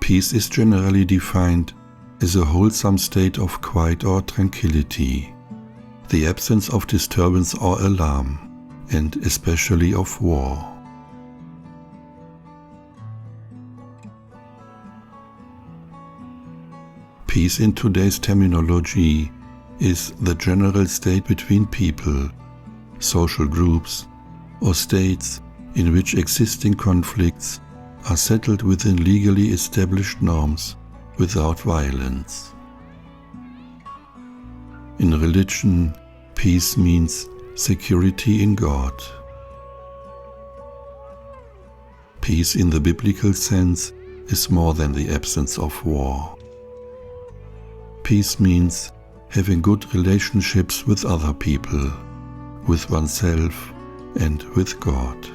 Peace is generally defined as a wholesome state of quiet or tranquility, the absence of disturbance or alarm, and especially of war. Peace in today's terminology is the general state between people, social groups, or states in which existing conflicts are settled within legally established norms without violence. In religion, peace means security in God. Peace in the biblical sense is more than the absence of war. Peace means having good relationships with other people, with oneself, and with God.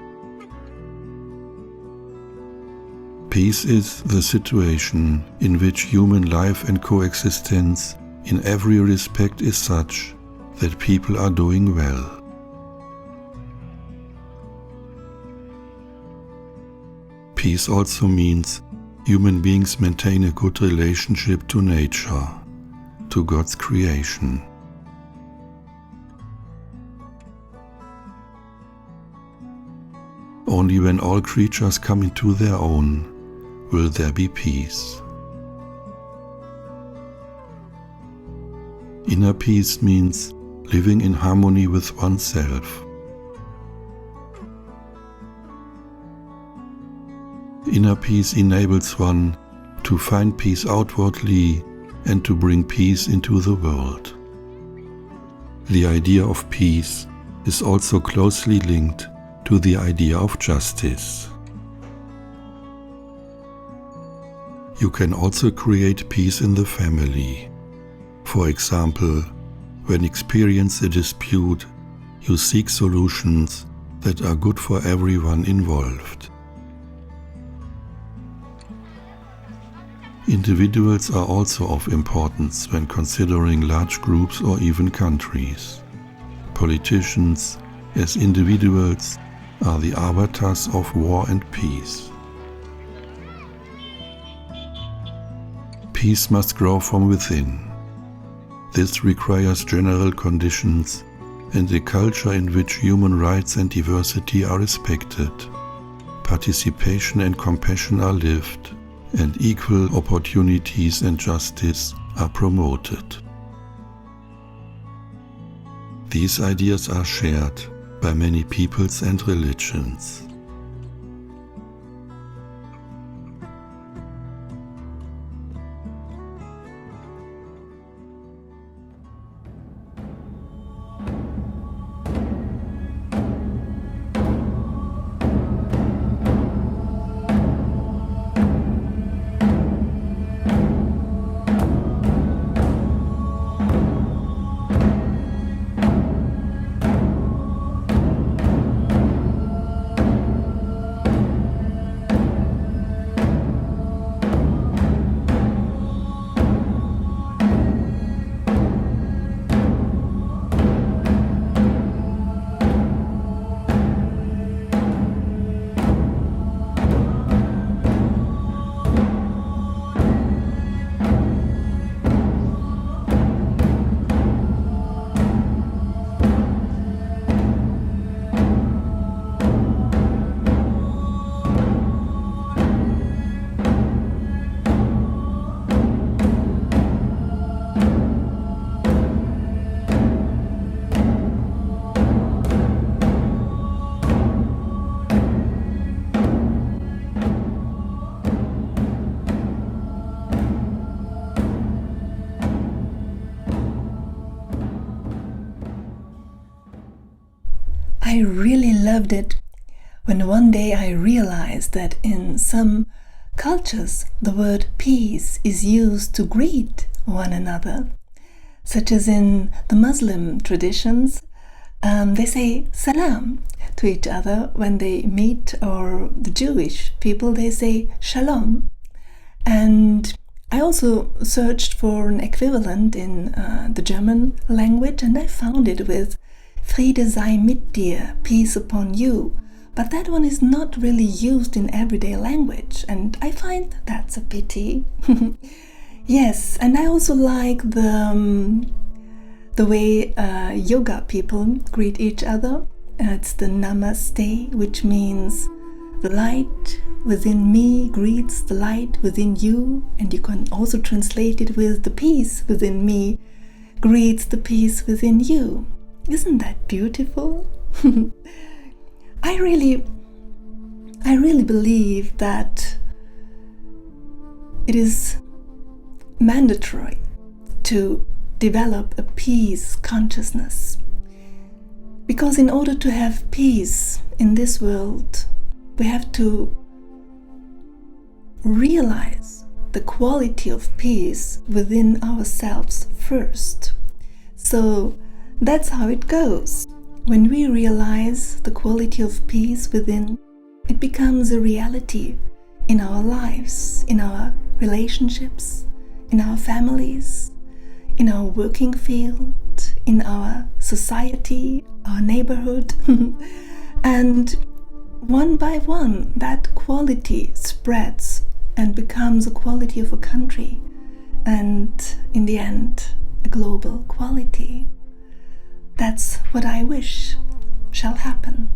Peace is the situation in which human life and coexistence in every respect is such that people are doing well. Peace also means human beings maintain a good relationship to nature, to God's creation. Only when all creatures come into their own will there be peace. Inner peace means living in harmony with oneself. Inner peace enables one to find peace outwardly and to bring peace into the world. The idea of peace is also closely linked to the idea of justice. You can also create peace in the family. For example, when experiencing a dispute, you seek solutions that are good for everyone involved. Individuals are also of importance when considering large groups or even countries. Politicians, as individuals, are the arbiters of war and peace. Peace must grow from within. This requires general conditions and a culture in which human rights and diversity are respected, participation and compassion are lived, and equal opportunities and justice are promoted. These ideas are shared by many peoples and religions. I really loved it when one day I realized that in some cultures the word peace is used to greet one another, such as in the Muslim traditions. They say salam to each other when they meet, or the Jewish people, they say shalom. And I also searched for an equivalent in the German language, and I found it with Friede sei mit dir, peace upon you. But that one is not really used in everyday language, and I find that's a pity. Yes, and I also like the way yoga people greet each other. It's the namaste, which means the light within me greets the light within you, and you can also translate it with the peace within me greets the peace within you. Isn't that beautiful? I really believe that it is mandatory to develop a peace consciousness, because in order to have peace in this world, we have to realize the quality of peace within ourselves first. So that's how it goes. When we realize the quality of peace within, it becomes a reality in our lives, in our relationships, in our families, in our working field, in our society, our neighborhood. And one by one, that quality spreads and becomes a quality of a country, and in the end, a global quality. That's what I wish shall happen.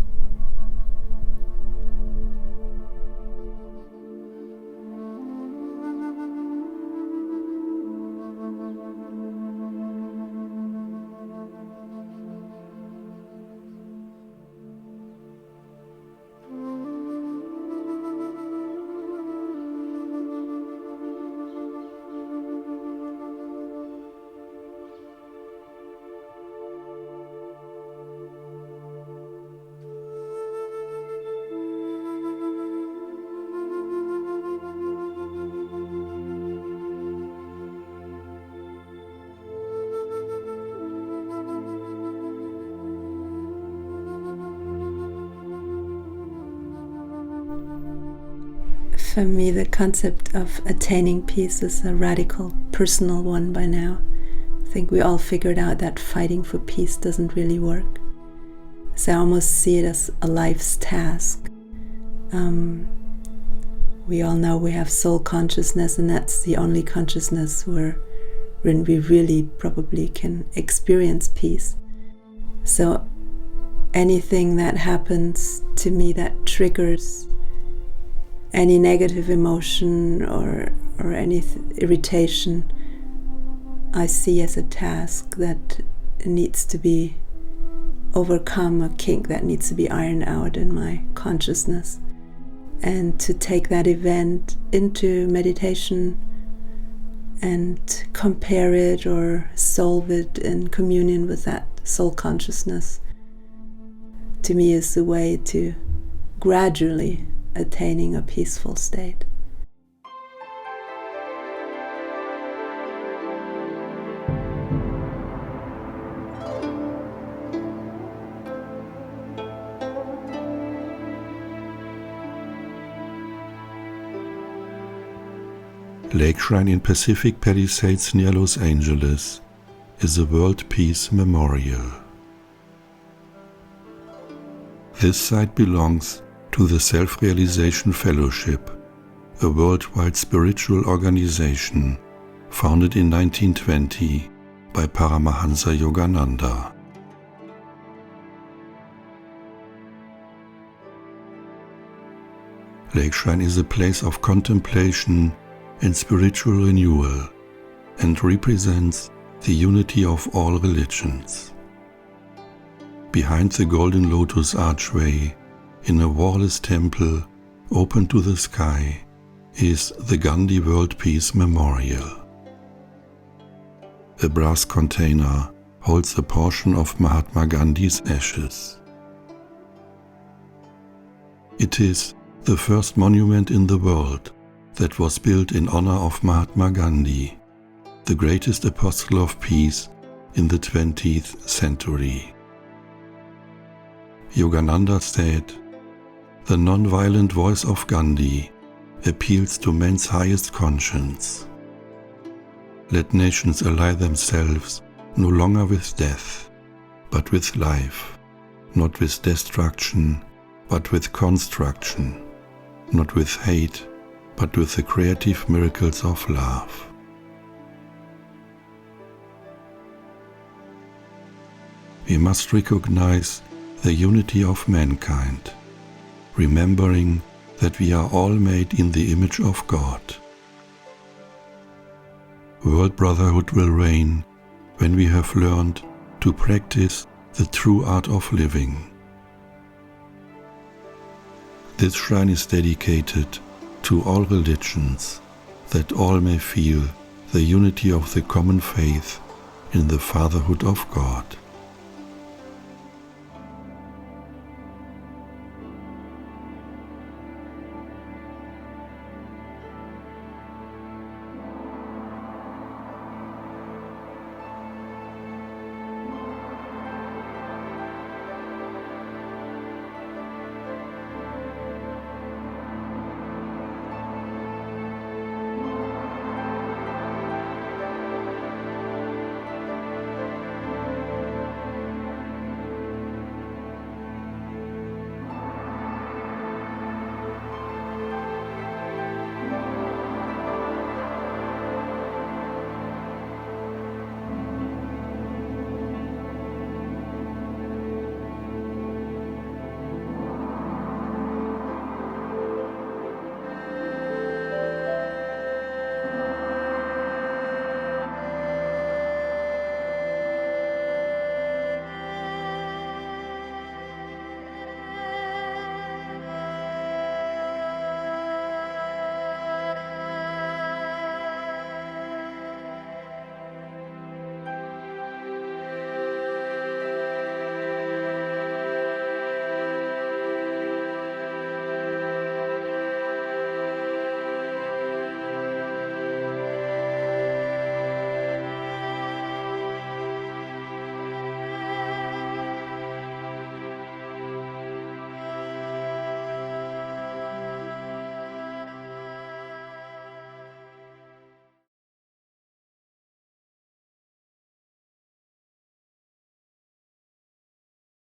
For me, the concept of attaining peace is a radical personal one by now. I think we all figured out that fighting for peace doesn't really work. So I almost see it as a life's task. We all know we have soul consciousness, and that's the only consciousness when we really probably can experience peace. So anything that happens to me that triggers any negative emotion or any irritation, I see as a task that needs to be overcome, a kink that needs to be ironed out in my consciousness. And to take that event into meditation and compare it or solve it in communion with that soul consciousness, to me is the way to gradually attaining a peaceful state. Lake Shrine in Pacific Palisades near Los Angeles is a World Peace Memorial. This site belongs to the Self-Realization Fellowship, a worldwide spiritual organization founded in 1920 by Paramahansa Yogananda. Lake Shrine is a place of contemplation and spiritual renewal, and represents the unity of all religions. Behind the Golden Lotus Archway, in a wall-less temple open to the sky, is the Gandhi World Peace Memorial. A brass container holds a portion of Mahatma Gandhi's ashes. It is the first monument in the world that was built in honor of Mahatma Gandhi, the greatest apostle of peace in the 20th century. Yogananda said, "The non-violent voice of Gandhi appeals to man's highest conscience. Let nations ally themselves no longer with death, but with life, not with destruction, but with construction, not with hate, but with the creative miracles of love. We must recognize the unity of mankind, remembering that we are all made in the image of God. World brotherhood will reign when we have learned to practice the true art of living. This shrine is dedicated to all religions, that all may feel the unity of the common faith in the fatherhood of God.